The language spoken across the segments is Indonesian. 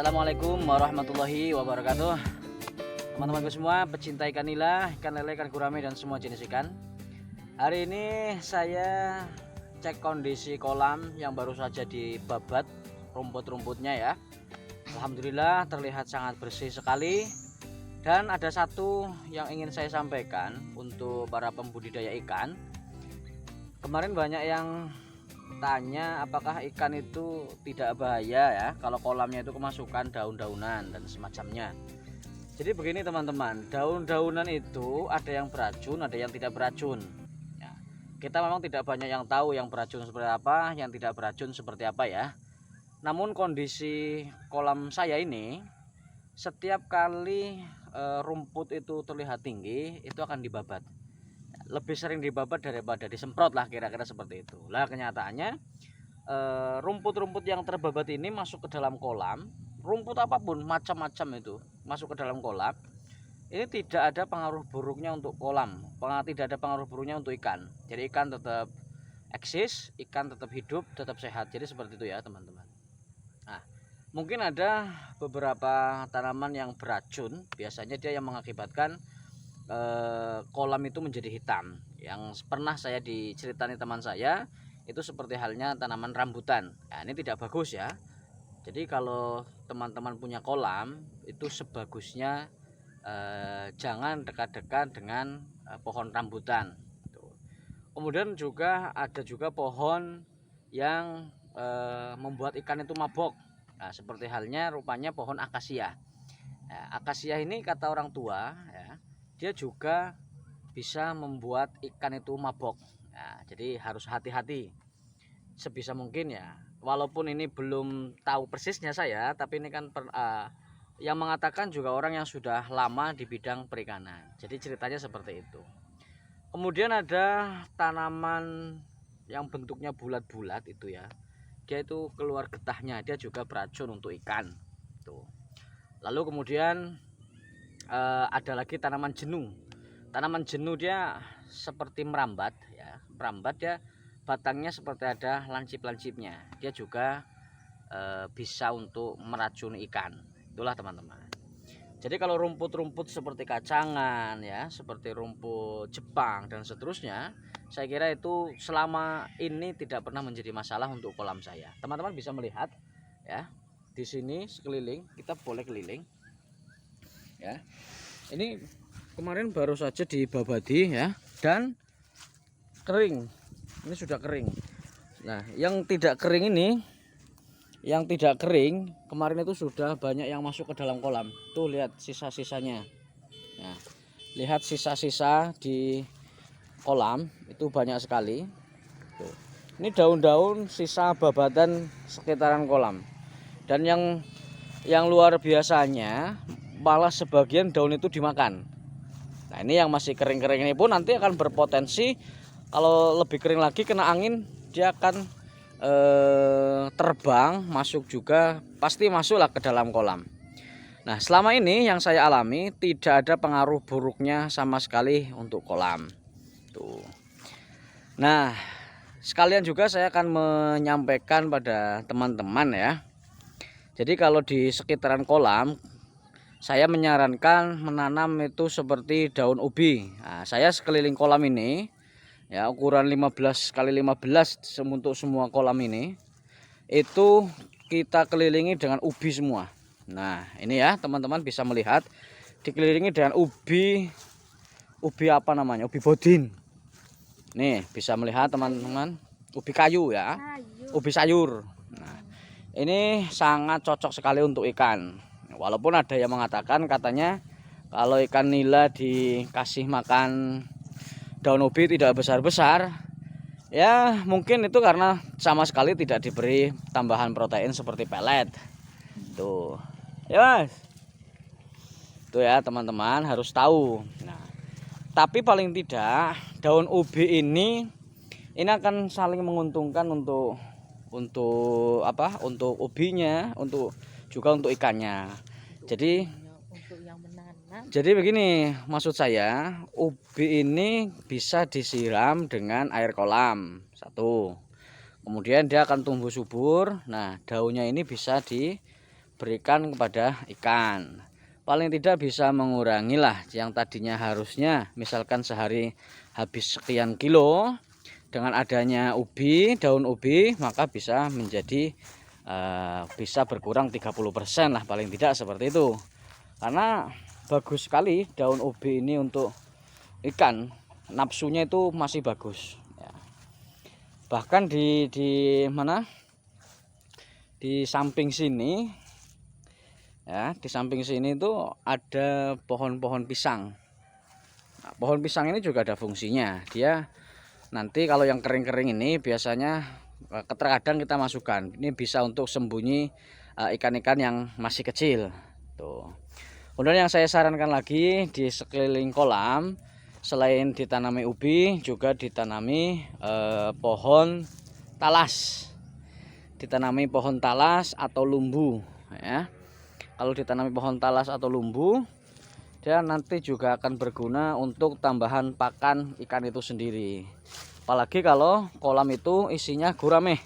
Assalamualaikum warahmatullahi wabarakatuh. Teman-temanku semua pecinta ikan nila, ikan lele, ikan gurame dan semua jenis ikan. Hari ini saya cek kondisi kolam yang baru saja dibabat rumput-rumputnya ya. Alhamdulillah terlihat sangat bersih sekali. Dan ada satu yang ingin saya sampaikan untuk para pembudidaya ikan. Kemarin banyak yang tanya apakah ikan itu tidak bahaya ya kalau kolamnya itu kemasukan daun-daunan dan semacamnya. Jadi begini teman-teman, daun-daunan itu ada yang beracun, ada yang tidak beracun ya. Kita memang tidak banyak yang tahu yang beracun seperti apa, yang tidak beracun seperti apa ya. Namun kondisi kolam saya ini setiap kali rumput itu terlihat tinggi itu akan dibabat. Lebih sering dibabat daripada disemprot lah, kira-kira seperti itu. Lah kenyataannya rumput-rumput yang terbabat ini masuk ke dalam kolam, rumput apapun macam-macam itu masuk ke dalam kolam. Ini tidak ada pengaruh buruknya untuk kolam, tidak ada pengaruh buruknya untuk ikan. Jadi ikan tetap eksis, ikan tetap hidup, tetap sehat. Jadi seperti itu ya teman-teman. Nah, mungkin ada beberapa tanaman yang beracun, biasanya dia yang mengakibatkan kolam itu menjadi hitam. Yang pernah saya diceritani teman saya itu seperti halnya tanaman rambutan. Nah, ini tidak bagus ya. Jadi kalau teman-teman punya kolam itu sebagusnya jangan dekat-dekat dengan pohon rambutan. Kemudian juga ada juga pohon yang membuat ikan itu mabok. Nah, seperti halnya rupanya pohon akasia. Nah, akasia ini kata orang tua ya, dia juga bisa membuat ikan itu mabok. Nah, jadi harus hati-hati sebisa mungkin ya. Walaupun ini belum tahu persisnya saya, tapi ini kan yang mengatakan juga orang yang sudah lama di bidang perikanan. Jadi ceritanya seperti itu. Kemudian ada tanaman yang bentuknya bulat-bulat itu ya. Dia itu keluar getahnya, dia juga beracun untuk ikan. Tuh. Lalu kemudian ada lagi tanaman jenuh. Tanaman jenuh dia seperti merambat ya, merambat dia batangnya seperti ada lancip-lancipnya. Dia juga bisa untuk meracuni ikan. Itulah teman-teman. Jadi kalau rumput-rumput seperti kacangan ya, seperti rumput Jepang dan seterusnya, saya kira itu selama ini tidak pernah menjadi masalah untuk kolam saya. Teman-teman bisa melihat ya, di sini sekeliling kita boleh keliling. Ya, ini kemarin baru saja dibabadi ya, dan kering. Ini sudah kering. Nah, yang tidak kering ini, yang tidak kering kemarin itu sudah banyak yang masuk ke dalam kolam. Tuh lihat sisa-sisanya. Nah, lihat sisa-sisa di kolam itu banyak sekali. Tuh. Ini daun-daun sisa babatan sekitaran kolam. Dan yang luar biasanya malah sebagian daun itu dimakan. Nah, ini yang masih kering-kering ini pun nanti akan berpotensi kalau lebih kering lagi kena angin dia akan terbang masuk juga, pasti masuklah ke dalam kolam. Nah, selama ini yang saya alami tidak ada pengaruh buruknya sama sekali untuk kolam. Tuh. Nah, sekalian juga saya akan menyampaikan pada teman-teman ya. Jadi kalau di sekitaran kolam saya menyarankan menanam itu seperti daun ubi. Nah, saya sekeliling kolam ini ya ukuran 15 x 15 untuk semua kolam ini itu kita kelilingi dengan ubi semua. Nah, ini ya teman-teman bisa melihat dikelilingi dengan ubi apa namanya? Ubi bodin. Nih, bisa melihat teman-teman, ubi kayu ya. Ubi sayur. Nah, ini sangat cocok sekali untuk ikan. Walaupun ada yang mengatakan katanya kalau ikan nila dikasih makan daun ubi tidak besar-besar, ya mungkin itu karena sama sekali tidak diberi tambahan protein seperti pelet. Tuh, ya mas. Tuh ya teman-teman harus tahu. Nah, tapi paling tidak daun ubi ini akan saling menguntungkan untuk apa? Untuk ubinya, untuk juga untuk ikannya. Jadi begini maksud saya, ubi ini bisa disiram dengan air kolam satu. Kemudian dia akan tumbuh subur. Nah, daunnya ini bisa berikan kepada ikan. Paling tidak bisa mengurangi lah yang tadinya harusnya misalkan sehari habis sekian kilo, dengan adanya ubi, daun ubi, maka bisa menjadi bisa berkurang 30% lah paling tidak seperti itu. Karena bagus sekali daun ubi ini untuk ikan, nafsunya itu masih bagus ya. Bahkan di mana, di samping sini ya, di samping sini itu ada pohon-pohon pisang. Nah, pohon pisang ini juga ada fungsinya. Dia nanti kalau yang kering-kering ini biasanya terkadang kita masukkan. Ini bisa untuk sembunyi ikan-ikan yang masih kecil. Tuh. Kemudian yang saya sarankan lagi di sekeliling kolam, selain ditanami ubi, juga ditanami pohon talas. Ditanami pohon talas atau lumbu ya. Kalau ditanami pohon talas atau lumbu, dia nanti juga akan berguna untuk tambahan pakan ikan itu sendiri. Apalagi kalau kolam itu isinya gurame,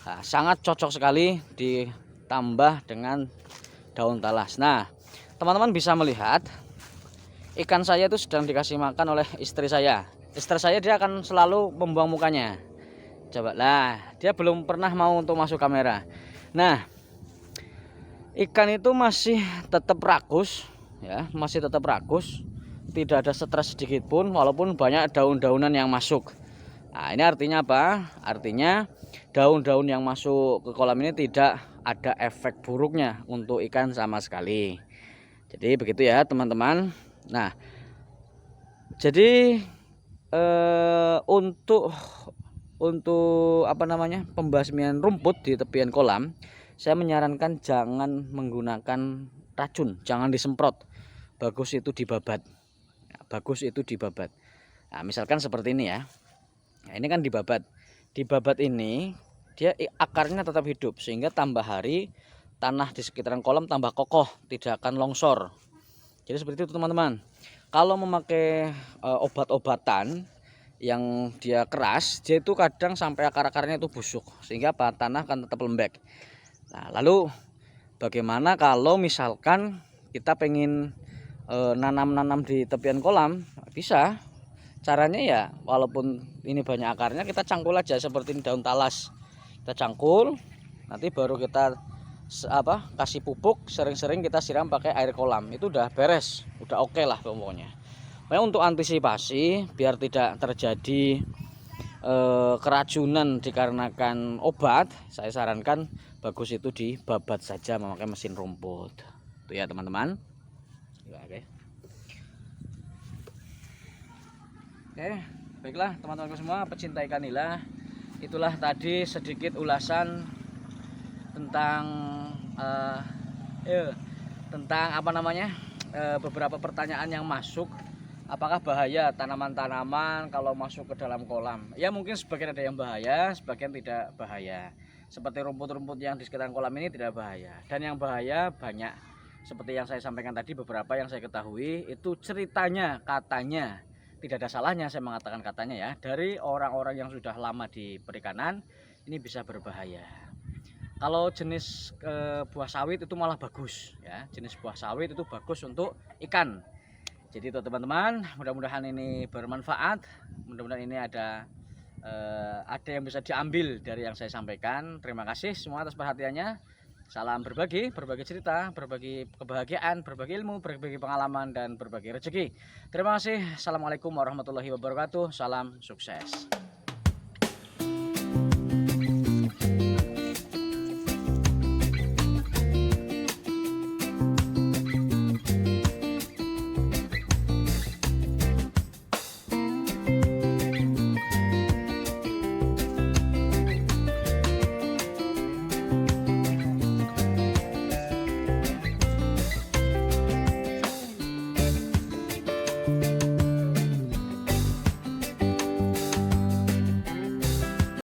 nah, sangat cocok sekali ditambah dengan daun talas. Nah, teman-teman bisa melihat ikan saya itu sedang dikasih makan oleh istri saya. Istri saya dia akan selalu membuang mukanya. Coba lah, dia belum pernah mau untuk masuk kamera. Nah, ikan itu masih tetap rakus ya, masih tetap rakus, tidak ada stres sedikit pun walaupun banyak daun-daunan yang masuk. Nah, ini artinya apa? Artinya daun-daun yang masuk ke kolam ini tidak ada efek buruknya untuk ikan sama sekali. Jadi begitu ya teman-teman. Nah, jadi untuk apa namanya, pembasmian rumput di tepian kolam, saya menyarankan jangan menggunakan racun, jangan disemprot. Bagus itu dibabat. Bagus itu dibabat. Nah, misalkan seperti ini ya. Nah, ini kan dibabat. Dibabat ini dia akarnya tetap hidup sehingga tambah hari tanah di sekitaran kolam tambah kokoh, tidak akan longsor. Jadi seperti itu teman-teman. Kalau memakai obat-obatan yang dia keras, dia itu kadang sampai akar-akarnya itu busuk sehingga tanah kan tetap lembek. Nah, lalu bagaimana kalau misalkan kita pengen nanam-nanam di tepian kolam? Bisa. Caranya ya, walaupun ini banyak akarnya, kita cangkul aja seperti ini daun talas. Kita cangkul, nanti baru kita kasih pupuk, sering-sering kita siram pakai air kolam. Itu udah beres, udah oke lah pokoknya. Nah, untuk antisipasi biar tidak terjadi keracunan dikarenakan obat, saya sarankan bagus itu dibabat saja memakai mesin rumput. Itu ya teman-teman. Oke, baiklah teman-teman semua pecinta ikan nila, itulah tadi sedikit ulasan tentang apa namanya, beberapa pertanyaan yang masuk. Apakah bahaya tanaman-tanaman kalau masuk ke dalam kolam? Ya mungkin sebagian ada yang bahaya, sebagian tidak bahaya. Seperti rumput-rumput yang di sekitar kolam ini tidak bahaya. Dan yang bahaya banyak. Seperti yang saya sampaikan tadi, beberapa yang saya ketahui itu ceritanya, katanya tidak ada salahnya saya mengatakan katanya ya, dari orang-orang yang sudah lama di perikanan, ini bisa berbahaya. Kalau jenis buah sawit itu malah bagus ya, jenis buah sawit itu bagus untuk ikan. Jadi itu teman-teman, mudah-mudahan ini bermanfaat, mudah-mudahan ini ada yang bisa diambil dari yang saya sampaikan. Terima kasih semua atas perhatiannya. Salam berbagi cerita, berbagi kebahagiaan, berbagi ilmu, berbagi pengalaman, dan berbagi rezeki. Terima kasih. Assalamualaikum warahmatullahi wabarakatuh. Salam sukses.